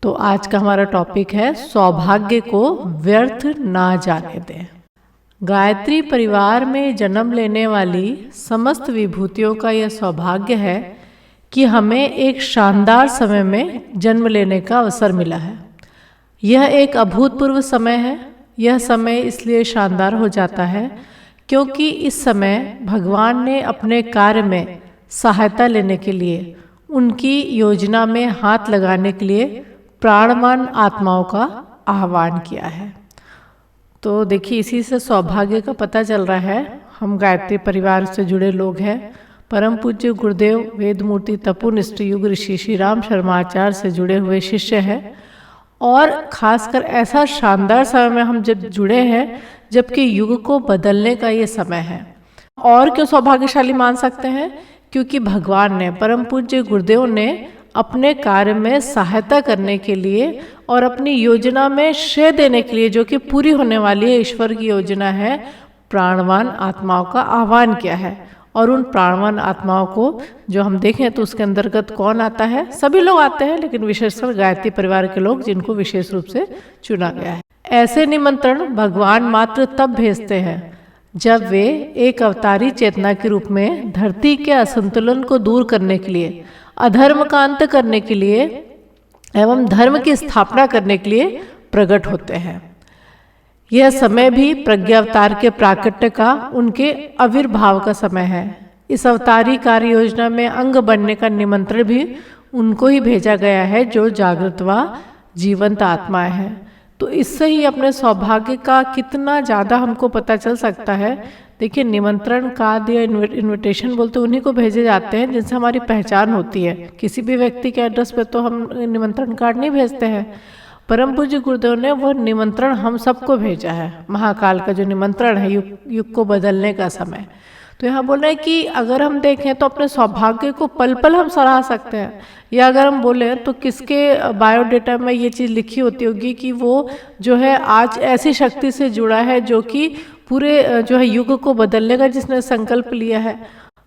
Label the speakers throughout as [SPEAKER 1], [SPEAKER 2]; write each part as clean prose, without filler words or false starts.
[SPEAKER 1] तो आज का हमारा टॉपिक है सौभाग्य को व्यर्थ ना जाने दें। गायत्री परिवार में जन्म लेने वाली समस्त विभूतियों का यह सौभाग्य है कि हमें एक शानदार समय में जन्म लेने का अवसर मिला है। यह एक अभूतपूर्व समय है। यह समय इसलिए शानदार हो जाता है क्योंकि इस समय भगवान ने अपने कार्य में सहायता लेने के लिए, उनकी योजना में हाथ लगाने के लिए प्राणवान आत्माओं का आह्वान किया है। तो देखिए, इसी से सौभाग्य का पता चल रहा है। हम गायत्री परिवार से जुड़े लोग हैं। परम पूज्य गुरुदेव वेदमूर्ति तपोनिष्ठ युग ऋषि श्री राम शर्माचार्य से जुड़े हुए शिष्य हैं और खासकर ऐसा शानदार समय में हम जब जुड़े हैं जबकि युग को बदलने का ये समय है। और क्यों सौभाग्यशाली मान सकते हैं? क्योंकि भगवान ने, परम पूज्य गुरुदेव ने अपने कार्य में सहायता करने के लिए और अपनी योजना में श्रेय देने के लिए, जो कि पूरी होने वाली है, ईश्वर की योजना है, प्राणवान आत्माओं का आह्वान किया है। और उन प्राणवान आत्माओं को जो हम देखें तो उसके अंतर्गत कौन आता है? सभी लोग आते हैं, लेकिन विशेषकर गायत्री परिवार के लोग जिनको विशेष रूप से चुना गया है। ऐसे निमंत्रण भगवान मात्र तब भेजते हैं जब वे एक अवतारी चेतना के रूप में धरती के असंतुलन को दूर करने के लिए, अधर्म का अंत करने के लिए एवं धर्म की स्थापना करने के लिए प्रकट होते हैं। यह समय भी प्रज्ञावतार के प्राकट्य का, उनके आविर्भाव का समय है। इस अवतारी कार्य योजना में अंग बनने का निमंत्रण भी उनको ही भेजा गया है जो जागृत व जीवंत आत्माएं हैं। तो इससे ही अपने सौभाग्य का कितना ज़्यादा हमको पता चल सकता है। देखिए, निमंत्रण कार्ड या इनविटेशन बोलते उन्हीं को भेजे जाते हैं जिनसे हमारी पहचान होती है। किसी भी व्यक्ति के एड्रेस पे तो हम निमंत्रण कार्ड नहीं भेजते हैं। परम पूज्य गुरुदेव ने वो निमंत्रण हम सबको भेजा है। महाकाल का जो निमंत्रण है, युग को बदलने का समय। तो यहाँ बोल रहे हैं कि अगर हम देखें तो अपने सौभाग्य को पल पल हम सराह सकते हैं। या अगर हम बोले तो किसके बायोडेटा में ये चीज़ लिखी होती होगी कि वो जो है आज ऐसी शक्ति से जुड़ा है जो कि पूरे जो है युग को बदलने का जिसने संकल्प लिया है।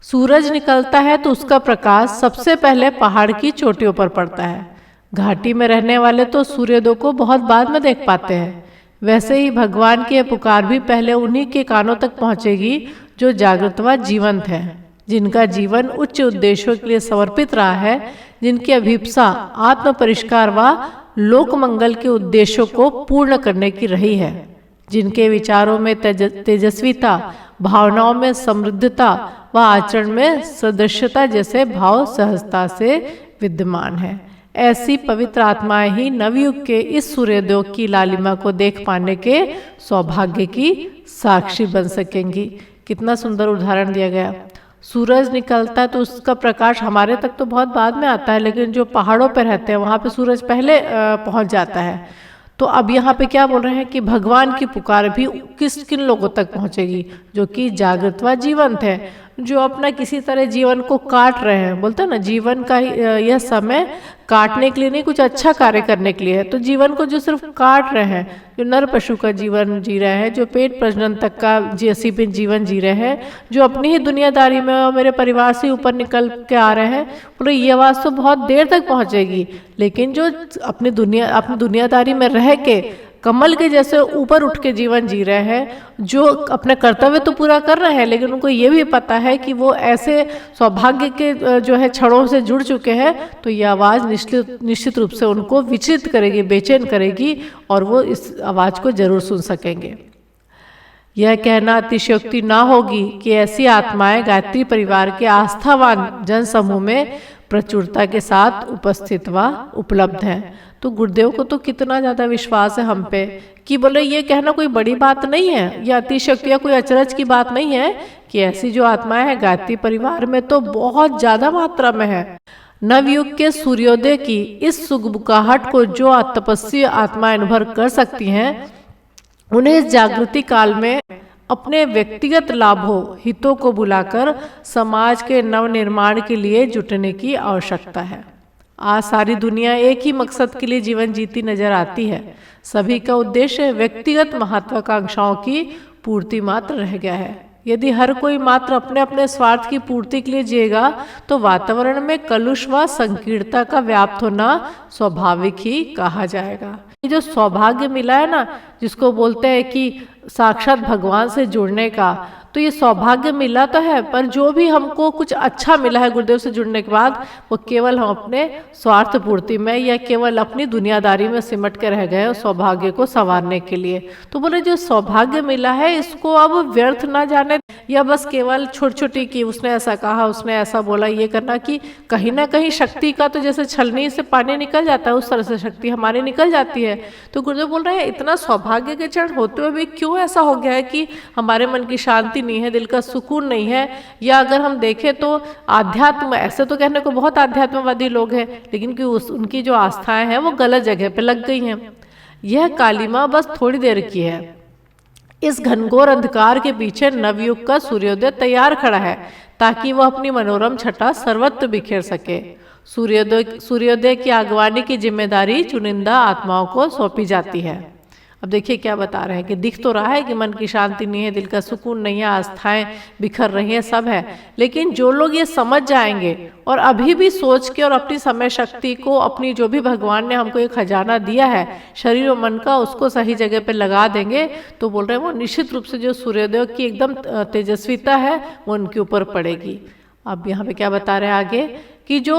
[SPEAKER 1] सूरज निकलता है तो उसका प्रकाश सबसे पहले पहाड़ की चोटियों पर पड़ता है। घाटी में रहने वाले तो सूर्योदय को बहुत बाद में देख पाते हैं। वैसे ही भगवान की पुकार भी पहले उन्हीं के कानों तक पहुंचेगी जो जागृत व जीवंत है, जिनका जीवन उच्च उद्देश्यों के लिए समर्पित रहा है, जिनकी अभिप्सा आत्म परिष्कार व लोक मंगल के उद्देश्यों को पूर्ण करने की रही है, जिनके विचारों में तेजस्विता, भावनाओं में समृद्धता व आचरण में सदृश्यता जैसे भाव सहजता से विद्यमान है। ऐसी पवित्र आत्माएं ही नवयुग के इस सूर्योदय की लालिमा को देख पाने के सौभाग्य की साक्षी बन सकेंगी। कितना सुंदर उदाहरण दिया गया। सूरज निकलता है तो उसका प्रकाश हमारे तक तो बहुत बाद में आता है, लेकिन जो पहाड़ों पर रहते हैं वहाँ पे सूरज पहले पहुँच जाता है। तो अब यहाँ पे क्या बोल रहे हैं कि भगवान की पुकार भी किन लोगों तक पहुँचेगी? जो कि जागृत व जीवंत है, जो अपना किसी तरह जीवन को काट रहे हैं। बोलते हैं ना, जीवन का यह समय काटने के लिए नहीं, कुछ अच्छा कार्य करने के लिए है। तो जीवन को जो सिर्फ काट रहे हैं, जो नर पशु का जीवन जी रहे हैं, जो पेट प्रजनन तक का सीमित जीवन जी रहे हैं, जो अपनी ही दुनियादारी में और मेरे परिवार से ऊपर निकल के आ रहे हैं, बोले ये आवाज़ तो बहुत देर तक पहुँचेगी। लेकिन जो अपनी दुनियादारी में रह के कमल के जैसे ऊपर उठ के जीवन जी रहे हैं, जो अपने कर्तव्य तो पूरा कर रहे हैं, लेकिन उनको ये भी पता है कि वो ऐसे सौभाग्य के जो है छड़ों से जुड़ चुके हैं, तो ये आवाज़ निश्चित रूप से उनको विचलित करेगी, बेचैन करेगी, और वो इस आवाज़ को जरूर सुन सकेंगे। यह कहना अतिशयोक्ति ना होगी कि ऐसी आत्माएं गायत्री परिवार के आस्थावान जन समूह में प्रचुरता के साथ उपस्थित व उपलब्ध हैं। तो गुरुदेव को तो कितना ज़्यादा विश्वास है हम पे कि बोले ये कहना कोई बड़ी बात नहीं है, या अतिशक्ति या कोई अचरज की बात नहीं है कि ऐसी जो आत्माएं हैं गायत्री परिवार में तो बहुत ज़्यादा मात्रा में है। नवयुग के सूर्योदय की इस सुगबुगाहट को जो तपस्वी आत्माएं अनुभव कर सकती हैं, उन्हें इस जागृति काल में अपने व्यक्तिगत लाभों हितों को बुलाकर समाज के नवनिर्माण के लिए जुटने की आवश्यकता है। आज सारी दुनिया एक ही मकसद के लिए जीवन जीती नजर आती है। सभी का उद्देश्य व्यक्तिगत महत्वाकांक्षाओं की पूर्ति मात्र रह गया है। यदि हर कोई मात्र अपने अपने स्वार्थ की पूर्ति के लिए जिएगा तो वातावरण में कलुष व संकीर्णता का व्याप्त होना स्वाभाविक ही कहा जाएगा। ये जो सौभाग्य मिला है ना, जिसको बोलते हैं कि साक्षात भगवान से जुड़ने का, तो ये सौभाग्य मिला तो है, पर जो भी हमको कुछ अच्छा मिला है गुरुदेव से जुड़ने के बाद, वो केवल हम अपने स्वार्थ पूर्ति में या केवल अपनी दुनियादारी में सिमट के रह गए सौभाग्य को संवारने के लिए। तो बोले जो सौभाग्य मिला है इसको अब व्यर्थ ना जाने, या बस केवल छोटी छोटी कि उसने ऐसा कहा, उसने ऐसा बोला, ये करना कि कहीं ना कहीं शक्ति का तो जैसे छलनी से पानी निकल जाता है उस तरह से शक्ति हमारी निकल जाती है। तो गुरुदेव बोल रहे हैं इतना सौभाग्य के क्षण होते हुए भी क्यों ऐसा हो गया है कि हमारे मन की शांति नहीं है, दिल का सुकून नहीं है। या अगर हम देखें तो आध्यात्म, ऐसे तो कहने को बहुत आध्यात्मवादी लोग हैं, लेकिन कि उनकी जो आस्थाएं हैं वो गलत जगह पे लग गई हैं। यह कालिमा बस थोड़ी देर की है। इस घनघोर अंधकार के पीछे नवयुग का सूर्योदय तैयार खड़ा है ताकि वह अपनी मनोरम छटा सर्वत्र बिखेर सके। सूर्योदय की आगवानी की जिम्मेदारी चुनिंदा आत्माओं को सौंपी जाती है। अब देखिए क्या बता रहे हैं कि दिख तो रहा है कि मन की शांति नहीं है, दिल का सुकून नहीं है, आस्थाएं बिखर रही हैं, सब है, लेकिन जो लोग ये समझ जाएंगे और अभी भी सोच के और अपनी समय शक्ति को, अपनी जो भी भगवान ने हमको एक खजाना दिया है शरीर और मन का, उसको सही जगह पे लगा देंगे, तो बोल रहे हैं वो निश्चित रूप से जो सूर्योदय की एकदम तेजस्विता है वो उनके ऊपर पड़ेगी। अब यहाँ पे क्या बता रहे हैं आगे कि जो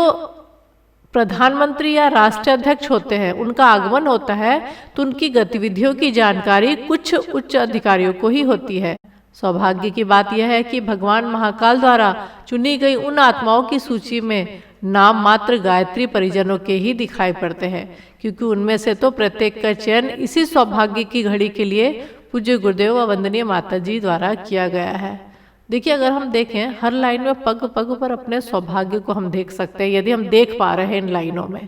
[SPEAKER 1] प्रधानमंत्री या राष्ट्रीय अध्यक्ष होते हैं उनका आगमन होता है तो उनकी गतिविधियों की जानकारी कुछ उच्च अधिकारियों को ही होती है। सौभाग्य की बात यह है कि भगवान महाकाल द्वारा चुनी गई उन आत्माओं की सूची में नाम मात्र गायत्री परिजनों के ही दिखाई पड़ते हैं, क्योंकि उनमें से तो प्रत्येक का चयन इसी सौभाग्य की घड़ी के लिए पूज्य गुरुदेव व वंदनीय माता जी द्वारा किया गया है। देखिए अगर हम देखें हर लाइन में पग पग पर अपने सौभाग्य को हम देख सकते हैं, यदि हम देख पा रहे हैं इन लाइनों में।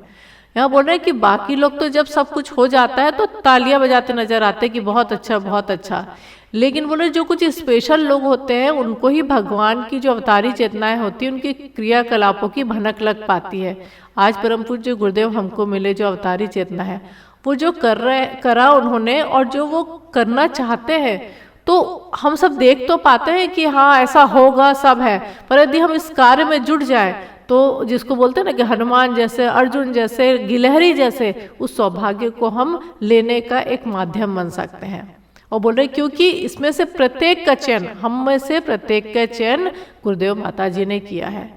[SPEAKER 1] यहाँ बोल रहे हैं कि बाकी लोग तो जब सब कुछ हो जाता है तो तालियां बजाते नजर आते हैं कि बहुत अच्छा बहुत अच्छा, लेकिन बोले जो कुछ स्पेशल लोग होते हैं उनको ही भगवान की जो अवतारी चेतनाएं होती है उनके क्रियाकलापों की भनक लग पाती है। आज परम पूज्य गुरुदेव हमको मिले जो अवतारी चेतना है, वो जो करा उन्होंने और जो वो करना चाहते हैं, तो हम सब देख तो पाते हैं कि हाँ ऐसा होगा सब है, पर यदि हम इस कार्य में जुट जाए तो जिसको बोलते हैं ना कि हनुमान जैसे, अर्जुन जैसे, गिलहरी जैसे, उस सौभाग्य को हम लेने का एक माध्यम बन सकते हैं। और बोल रहे क्योंकि इसमें से प्रत्येक का चयन, हम में से प्रत्येक का चयन गुरुदेव माता जी ने किया है।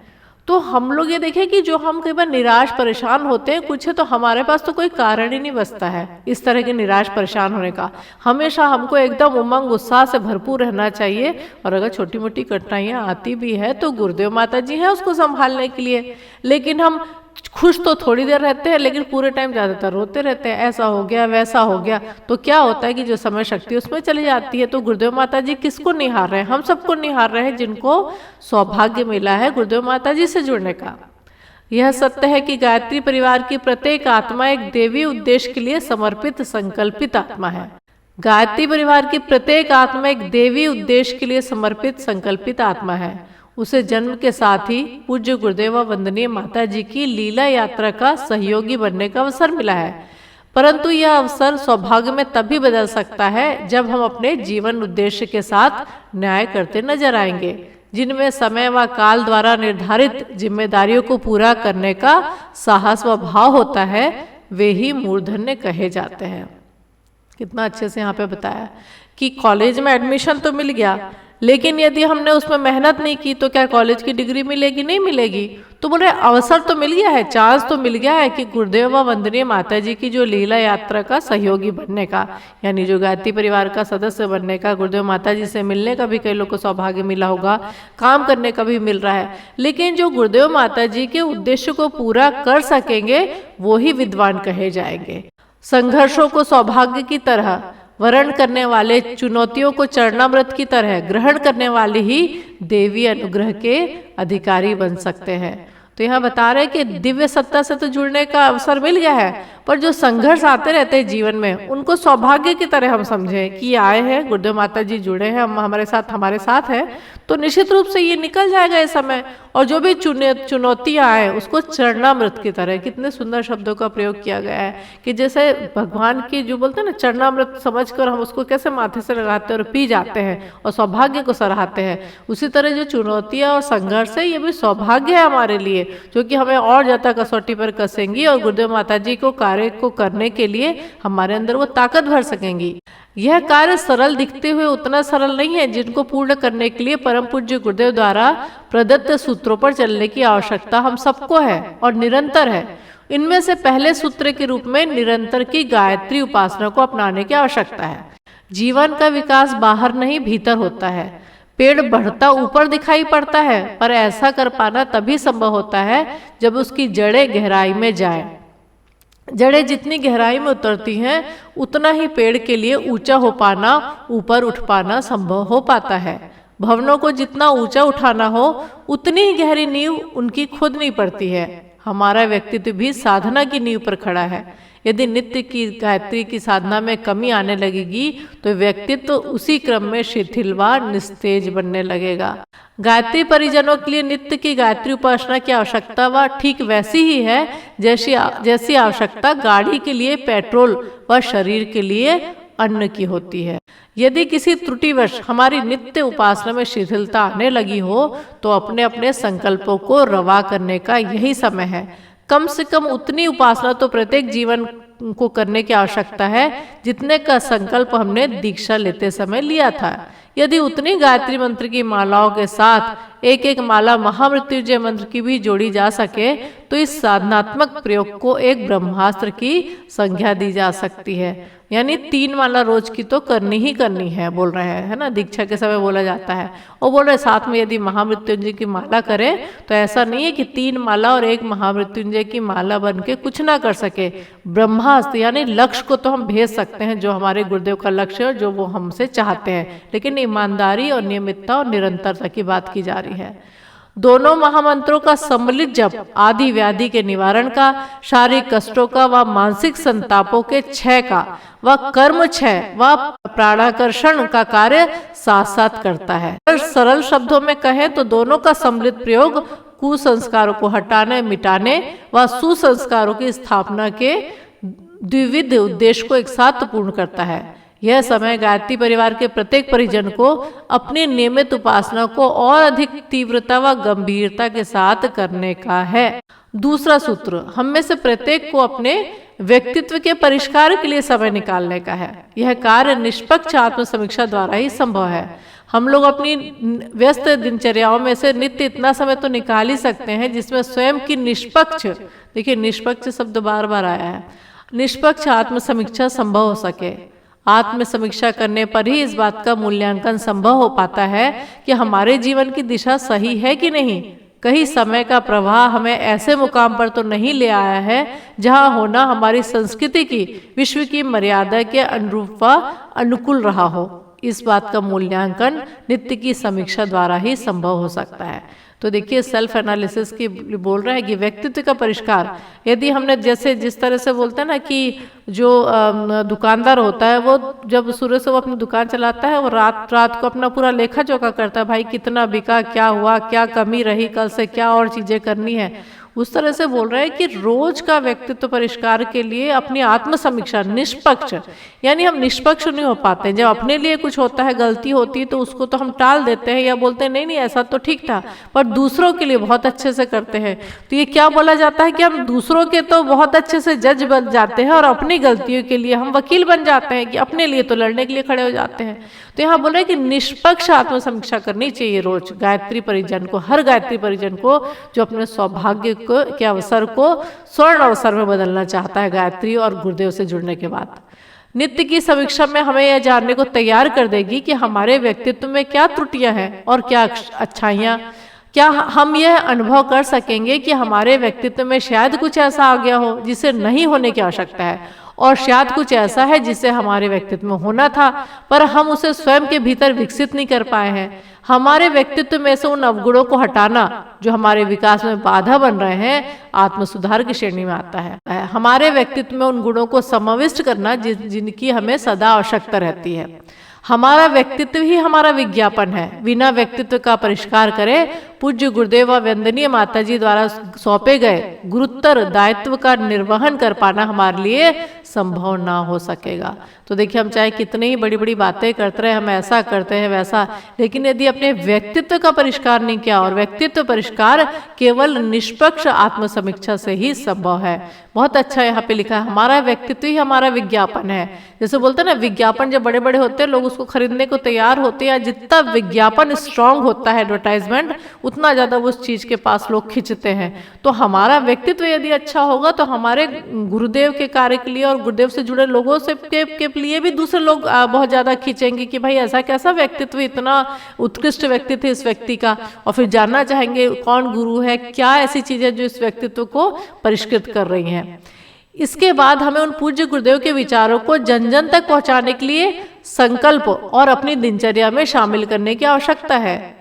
[SPEAKER 1] तो हम लोग ये देखें कि जो हम कई बार निराश परेशान होते हैं कुछ है, तो हमारे पास तो कोई कारण ही नहीं बचता है इस तरह के निराश परेशान होने का। हमेशा हमको एकदम उमंग उत्साह से भरपूर रहना चाहिए, और अगर छोटी मोटी कठिनाइयाँ आती भी है तो गुरुदेव माता जी हैं उसको संभालने के लिए। लेकिन हम खुश तो थोड़ी देर रहते हैं, लेकिन पूरे टाइम ज़्यादातर रोते रहते हैं, ऐसा हो गया वैसा हो गया, तो क्या होता है कि जो समय शक्ति उसमें चली जाती है। तो गुरुदेव माता जी किसको निहार रहे हैं? हम सबको निहार रहे हैं जिनको सौभाग्य मिला है गुरुदेव माता जी से जुड़ने का। यह सत्य है कि गायत्री परिवार की प्रत्येक आत्मा एक देवी उद्देश्य के लिए समर्पित संकल्पित आत्मा है। गायत्री परिवार की प्रत्येक आत्मा एक देवी उद्देश्य के लिए समर्पित संकल्पित आत्मा है। उसे जन्म के साथ ही पूज्य गुरुदेव वंदनीय माता जी की लीला यात्रा का सहयोगी बनने का अवसर मिला है, परंतु यह अवसर सौभाग्य में तभी बदल सकता है जब हम अपने जीवन उद्देश्य के साथ न्याय करते नजर आएंगे, जिनमें समय व काल द्वारा निर्धारित जिम्मेदारियों को पूरा करने का साहस व भाव होता है, वे ही मूर्धन्य कहे जाते हैं। कितना अच्छे से यहाँ पे बताया कि कॉलेज में एडमिशन तो मिल गया, लेकिन यदि हमने उसमें मेहनत नहीं की तो क्या कॉलेज की डिग्री मिलेगी? नहीं मिलेगी। तो बोले अवसर तो मिल गया है, चांस तो मिल गया है कि गुरुदेव व वंदनीय माता जी की जो लीला यात्रा का सहयोगी बनने का, यानी जो गायत्री परिवार का सदस्य बनने का, गुरुदेव माता जी से मिलने का भी कई लोग को सौभाग्य मिला होगा, काम करने का भी मिल रहा है। लेकिन जो गुरुदेव माता जी के उद्देश्य को पूरा कर सकेंगे वो ही विद्वान कहे जाएंगे। संघर्षों को सौभाग्य की तरह वर्ण करने वाले, चुनौतियों को चरणामृत की तरह ग्रहण करने वाले ही देवी अनुग्रह के अधिकारी बन सकते हैं। तो यहाँ बता रहे कि दिव्य सत्ता से तो जुड़ने का अवसर मिल गया है, पर जो संघर्ष आते रहते हैं जीवन में, उनको सौभाग्य की तरह हम समझें कि आए हैं, गुरुदेव माता जी जुड़े हैं, हम हमारे साथ है, तो निश्चित रूप से ये निकल जाएगा इस समय। और जो भी चुनौतियां आए उसको चरणामृत की तरह, कितने सुंदर शब्दों का प्रयोग किया गया है कि जैसे भगवान की जो बोलते हैं ना, चरणामृत समझकर हम उसको कैसे माथे से लगाते हैं और पी जाते हैं और सौभाग्य को सराहते हैं, उसी तरह जो चुनौतियां और संघर्ष है ये भी सौभाग्य है हमारे लिए, जो कि हमें और ज्यादा कसौटी पर कसेंगी और गुरुदेव माता जी को कार्य को करने के लिए हमारे अंदर वो ताकत भर सकेंगी। यह कार्य सरल दिखते हुए उतना सरल नहीं है, जिनको पूर्ण करने के लिए परम पूज्य गुरुदेव द्वारा प्रदत्त सूत्रों पर चलने की आवश्यकता हम सबको है और निरंतर है। इनमें से पहले सूत्र के रूप में निरंतर की गायत्री उपासना को अपनाने की आवश्यकता है। जीवन का विकास बाहर नहीं भीतर होता है। पेड़ बढ़ता ऊपर दिखाई पड़ता है, पर ऐसा कर पाना तभी संभव होता है जब उसकी जड़ें गहराई में जाए। जड़ें जितनी गहराई में उतरती हैं, उतना ही पेड़ के लिए ऊंचा हो पाना, ऊपर उठ पाना संभव हो पाता है। भवनों को जितना ऊंचा उठाना हो, उतनी ही गहरी नींव उनकी खोदनी पड़ती है। हमारा व्यक्तित्व भी साधना की नींव पर खड़ा है। यदि नित्य की गायत्री की साधना में कमी आने लगेगी तो व्यक्तित्व उसी क्रम में शिथिल व निस्तेज बनने लगेगा। गायत्री परिजनों के लिए नित्य की गायत्री उपासना की आवश्यकता व ठीक वैसी ही है जैसी आवश्यकता गाड़ी के लिए पेट्रोल व शरीर के लिए अन्न की होती है। यदि किसी त्रुटिवश हमारी नित्य उपासना में शिथिलता आने लगी हो तो अपने अपने संकल्पों को रवा करने का यही समय है। कम से कम उतनी उपासना तो प्रत्येक जीवन को करने की आवश्यकता है जितने का संकल्प हमने दीक्षा लेते समय लिया था। यदि उतनी गायत्री मंत्र की मालाओं के साथ एक एक माला महामृत्युंजय मंत्र की भी जोड़ी जा सके तो इस साधनात्मक प्रयोग को एक ब्रह्मास्त्र की संज्ञा दी जा सकती है। यानी 3 माला रोज की तो करनी ही करनी है, बोल रहे हैं, है ना, दीक्षा के समय बोला जाता है। और बोल रहे साथ में यदि महामृत्युंजय की माला करें तो ऐसा नहीं है कि 3 माला और एक महामृत्युंजय की माला बन के कुछ ना कर सके। ब्रह्मास्त्र यानी लक्ष्य को तो हम भेज सकते हैं, जो हमारे गुरुदेव का लक्ष्य है, जो वो हमसे चाहते हैं, लेकिन ईमानदारी और नियमितता और निरंतरता की बात की जा रही है। दोनों महामंत्रों का सम्मिलित जप आदि व्याधि के निवारण का, शारीरिक कष्टों का व मानसिक संतापों के क्षय का व कर्म क्षय व प्राणाकर्षण का कार्य साथ साथ करता है। सरल शब्दों में कहें तो दोनों का सम्मिलित प्रयोग कुसंस्कारों को हटाने मिटाने व सुसंस्कारों की स्थापना के द्विविध उद्देश्य को एक साथ पूर्ण करता है। यह समय गायत्री परिवार के प्रत्येक परिजन को अपनी नियमित उपासना को और अधिक तीव्रता व गंभीरता के साथ करने का है। दूसरा सूत्र, हम में से प्रत्येक को अपने व्यक्तित्व के परिष्कार के लिए समय निकालने का है। यह कार्य निष्पक्ष आत्म समीक्षा द्वारा ही संभव है। हम लोग अपनी व्यस्त दिनचर्याओं में से नित्य इतना समय तो निकाल ही सकते हैं जिसमें स्वयं की निष्पक्ष, देखिए निष्पक्ष शब्द बार बार आया है, निष्पक्ष आत्म समीक्षा संभव हो सके। आत्म समीक्षा करने पर ही इस बात का मूल्यांकन संभव हो पाता है कि हमारे जीवन की दिशा सही है कि नहीं। कहीं समय का प्रवाह हमें ऐसे मुकाम पर तो नहीं ले आया है जहां होना हमारी संस्कृति की, विश्व की मर्यादा के अनुरूप व अनुकूल रहा हो। इस बात का मूल्यांकन नित्य की समीक्षा द्वारा ही संभव हो सकता है। तो देखिए सेल्फ एनालिसिस की बोल रहा है कि व्यक्तित्व का परिष्कार, यदि हमने जैसे जिस तरह से बोलते हैं ना कि जो दुकानदार होता है वो जब सुबह से वो अपनी दुकान चलाता है, वो रात रात को अपना पूरा लेखा जोखा करता है, भाई कितना बिका, क्या हुआ, क्या कमी रही, कल से क्या और चीजें करनी है। उस तरह से बोल रहे हैं कि रोज का व्यक्तित्व परिष्कार के लिए अपनी आत्म समीक्षा निष्पक्ष, यानी हम निष्पक्ष नहीं हो पाते। जब अपने लिए कुछ होता है, गलती होती है तो उसको तो हम टाल देते हैं या बोलते हैं नहीं नहीं ऐसा तो ठीक था, पर दूसरों के लिए बहुत अच्छे से करते हैं। तो ये क्या बोला जाता है कि हम दूसरों के तो बहुत अच्छे से जज बन जाते हैं और अपनी गलतियों के लिए हम वकील बन जाते हैं कि अपने लिए तो लड़ने के लिए खड़े हो जाते हैं। तो यहाँ बोल रहे हैं कि निष्पक्ष आत्म समीक्षा करनी चाहिए रोज गायत्री परिजन को, हर गायत्री परिजन को जो अपने सौभाग्य के अवसर को स्वर्ण अवसर में बदलना चाहता है गायत्री और गुरुदेव से जुड़ने के बाद। नित्य की समीक्षा में हमें यह जानने को तैयार कर देगी कि हमारे व्यक्तित्व में क्या त्रुटियां हैं और क्या अच्छाइयां। क्या हम यह अनुभव कर सकेंगे कि हमारे व्यक्तित्व में शायद कुछ ऐसा आ गया हो जिसे नहीं होने की आवश्यकता है, और शायद कुछ ऐसा है जिसे हमारे व्यक्तित्व में होना था, पर हम उसे स्वयं के भीतर विकसित नहीं कर पाए हैं। हमारे व्यक्तित्व में से उन अवगुणों को हटाना जो हमारे विकास में बाधा बन रहे हैं, आत्म सुधार की श्रेणी में आता है। हमारे व्यक्तित्व में उन गुणों को समाविष्ट करना जिनकी हमें सदा आवश्यकता रहती है। हमारा व्यक्तित्व ही हमारा विज्ञापन है। बिना व्यक्तित्व का परिष्कार करे पूज्य गुरुदेव व वंदनीय माता जी द्वारा सौंपे गए गुरुतर दायित्व का निर्वहन कर पाना हमारे लिए संभव ना हो सकेगा। तो देखिए, हम चाहे कितनी ही बड़ी बड़ी बातें करते रहे, हम ऐसा करते हैं वैसा, लेकिन यदि अपने व्यक्तित्व का परिष्कार नहीं किया, और व्यक्तित्व परिष्कार केवल निष्पक्ष आत्मसमीक्षा से ही संभव है। बहुत अच्छा यहाँ पे लिखा है, हमारा व्यक्तित्व ही हमारा विज्ञापन है। जैसे बोलते हैं ना, विज्ञापन जब बड़े बड़े होते हैं लोग उसको खरीदने को तैयार होते हैं। जितना विज्ञापन स्ट्रांग होता है, एडवर्टाइजमेंट, उतना ज्यादा उस चीज के पास लोग खिंचते हैं। तो हमारा व्यक्तित्व यदि अच्छा होगा तो हमारे गुरुदेव के कार्य के लिए और गुरुदेव से जुड़े लोगों से के लिए भी दूसरे लोग बहुत ज्यादा खींचेंगे कि भाई ऐसा कैसा व्यक्तित्व, इतना उत्कृष्ट व्यक्तित्व इस व्यक्ति का, और फिर जानना चाहेंगे कौन गुरु है, क्या ऐसी चीजें जो इस व्यक्तित्व को परिष्कृत कर रही हैं। इसके बाद हमें उन पूज्य गुरुदेव के विचारों को जन जन तक पहुंचाने के लिए संकल्प और अपनी दिनचर्या में शामिल करने की आवश्यकता है।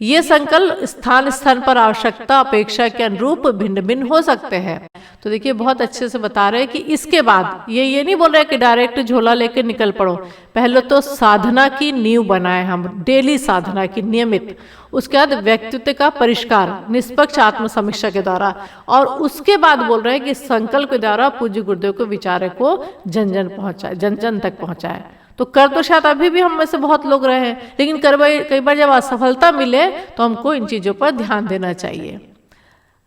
[SPEAKER 1] ये संकल्प स्थान स्थान पर आवश्यकता अपेक्षा के अनुरूप भिन्न भिन्न हो सकते हैं। तो देखिए, बहुत अच्छे से बता रहे हैं कि इसके बाद ये नहीं बोल रहे कि डायरेक्ट झोला लेकर निकल पड़ो। पहले तो साधना की नींव बनाए हम, डेली साधना की नियमित। उसके बाद व्यक्तित्व का परिष्कार निष्पक्ष आत्म समीक्षा के द्वारा, और उसके बाद बोल रहे हैं कि संकल्प के द्वारा पूज्य गुरुदेव के विचारों को जन जन पहुंचाए, जन जन तक पहुंचाए। तो कर तो शायद अभी भी हम में से बहुत लोग रहे हैं, लेकिन कई बार जब असफलता मिले तो हमको इन चीजों पर ध्यान देना चाहिए।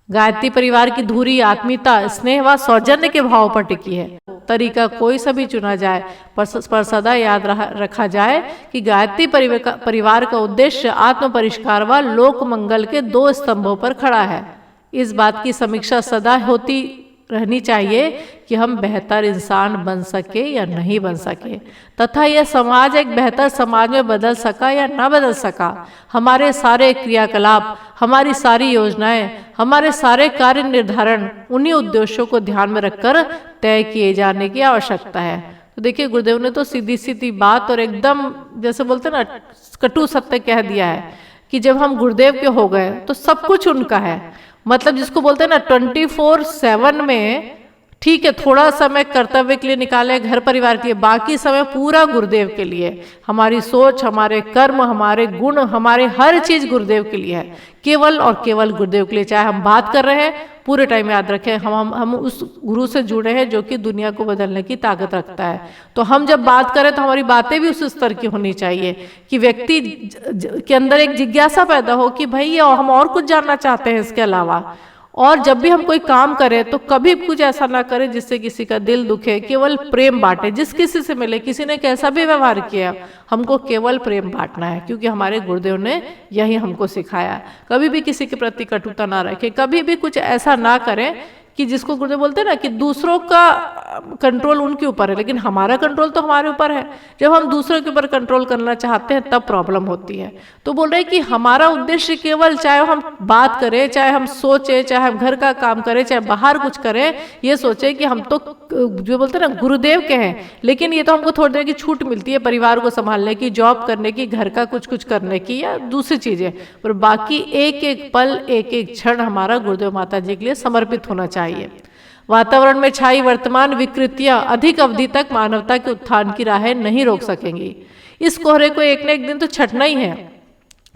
[SPEAKER 1] गायत्री परिवार की धुरी आत्मीयता, स्नेह व सौजन्य के भाव पर टिकी है। तरीका कोई सा भी चुना जाए, पर सदा याद रखा जाए कि गायत्री परिवार का उद्देश्य आत्म परिष्कार व लोक मंगल के 2 स्तंभों पर खड़ा है। इस बात की समीक्षा सदा होती रहनी चाहिए कि हम बेहतर इंसान बन सके या नहीं बन सके, तथा यह समाज एक बेहतर समाज में बदल सका या न बदल सका। हमारे सारे क्रियाकलाप, हमारी सारी योजनाएं, हमारे सारे कार्य निर्धारण उन्हीं उद्देश्यों को ध्यान में रखकर तय किए जाने की आवश्यकता है। तो देखिए, गुरुदेव ने तो सीधी सीधी बात और एकदम जैसे बोलते ना कटु सत्य कह दिया है कि जब हम गुरुदेव के हो गए तो सब कुछ उनका है। मतलब जिसको बोलते हैं ना 24/7 में, ठीक है थोड़ा समय कर्तव्य के लिए निकाले, घर परिवार के लिए, बाकी समय पूरा गुरुदेव के लिए। हमारी सोच, हमारे कर्म, हमारे गुण, हमारे हर चीज गुरुदेव के लिए है, केवल और केवल गुरुदेव के लिए। चाहे हम बात कर रहे हैं, पूरे टाइम याद रखें हम उस गुरु से जुड़े हैं जो कि दुनिया को बदलने की ताकत रखता है। तो हम जब बात करें तो हमारी बातें भी उस स्तर की होनी चाहिए कि व्यक्ति के अंदर एक जिज्ञासा पैदा हो कि भाई ये हम और कुछ जानना चाहते हैं इसके अलावा। और जब भी हम कोई काम करें तो कभी कुछ ऐसा ना करें जिससे किसी का दिल दुखे, केवल प्रेम बांटे। जिस किसी से मिले, किसी ने कैसा भी व्यवहार किया, हमको केवल प्रेम बांटना है, क्योंकि हमारे गुरुदेव ने यही हमको सिखाया। कभी भी किसी के प्रति कटुता ना रखें, कभी भी कुछ ऐसा ना करें कि जिसको गुरुदेव बोलते हैं ना कि दूसरों का कंट्रोल उनके ऊपर है, लेकिन हमारा कंट्रोल तो हमारे ऊपर है। जब हम दूसरों के ऊपर कंट्रोल करना चाहते हैं तब प्रॉब्लम होती है। तो बोल रहे हैं कि हमारा उद्देश्य केवल, चाहे हम बात करें, चाहे हम सोचें, चाहे हम घर का काम करें, चाहे बाहर कुछ करें, ये सोचे कि हम तो जो बोलते हैं ना गुरुदेव के हैं, लेकिन ये तो हमको थोड़ी देर की छूट मिलती है परिवार को संभालने की, जॉब करने की, घर का कुछ करने की या दूसरी चीजें, पर बाकी एक एक पल, एक एक क्षण हमारा गुरुदेव माता जी के लिए समर्पित होना चाहिए। वातावरण में छाई वर्तमान विकृतियां अधिक अवधि तक मानवता के उत्थान की राहें नहीं रोक सकेंगी। इस कोहरे को एक न एक दिन तो छटना ही है,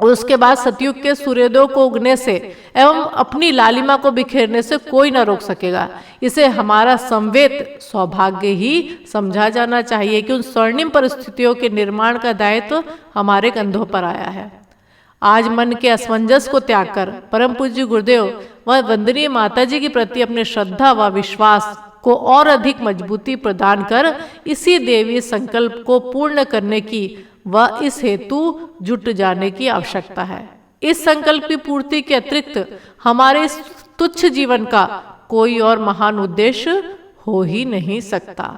[SPEAKER 1] और उसके बाद सतयुग के सूर्योदय को उगने से एवं अपनी लालिमा को बिखेरने से कोई न रोक सकेगा। इसे हमारा संवेद सौभाग्य ही समझा जाना चाहिए कि उन स्वर्णिम परिस्थितियों के निर्माण का दायित्व हमारे कंधों पर आया है। आज मन के असमंजस को त्याग कर परम पूज्य गुरुदेव व वंदनीय माता जी के प्रति अपने श्रद्धा व विश्वास को और अधिक मजबूती प्रदान कर इसी देवी संकल्प को पूर्ण करने की व इस हेतु जुट जाने की आवश्यकता है। इस संकल्प की पूर्ति के अतिरिक्त हमारे इस तुच्छ जीवन का कोई और महान उद्देश्य हो ही नहीं सकता।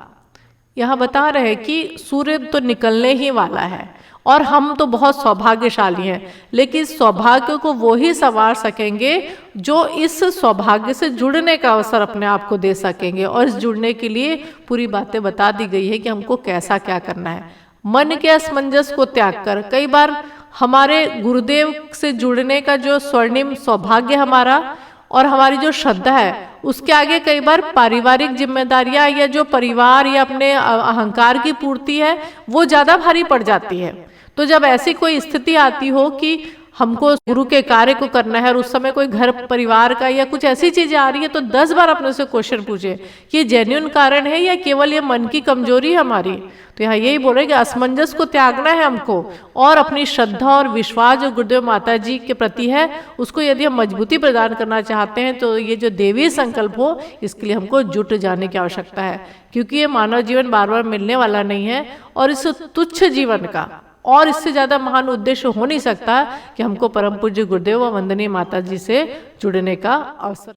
[SPEAKER 1] यहाँ बता रहे कि सूर्य तो निकलने ही वाला है, और हम तो बहुत सौभाग्यशाली हैं, लेकिन सौभाग्य को वो ही संवार सकेंगे जो इस सौभाग्य से जुड़ने का अवसर अपने आप को दे सकेंगे। और इस जुड़ने के लिए पूरी बातें बता दी गई है कि हमको कैसा क्या करना है। मन के असमंजस को त्याग कर, कई बार हमारे गुरुदेव से जुड़ने का जो स्वर्णिम सौभाग्य हमारा और हमारी जो श्रद्धा है, उसके आगे कई बार पारिवारिक जिम्मेदारियां या जो परिवार या अपने अहंकार की पूर्ति है वो ज्यादा भारी पड़ जाती है। तो जब ऐसी कोई स्थिति आती हो कि हमको गुरु के कार्य को करना है और उस समय कोई घर परिवार का या कुछ ऐसी चीजें आ रही है, तो 10 बार अपने से क्वेश्चन पूछे कि ये जेन्युइन कारण है या केवल ये मन की कमजोरी है हमारी। तो यहाँ यही बोल रहे कि असमंजस को त्यागना है हमको, और अपनी श्रद्धा और विश्वास जो गुरुदेव माता जी के प्रति है उसको यदि हम मजबूती प्रदान करना चाहते हैं, तो ये जो देवी संकल्प हो इसके लिए हमको जुट जाने की आवश्यकता है। क्योंकि ये मानव जीवन बार बार मिलने वाला नहीं है, और इस तुच्छ जीवन का और इससे ज्यादा महान उद्देश्य हो नहीं सकता कि हमको परम पूज्य गुरुदेव व वंदनीय माता जी से जुड़ने का अवसर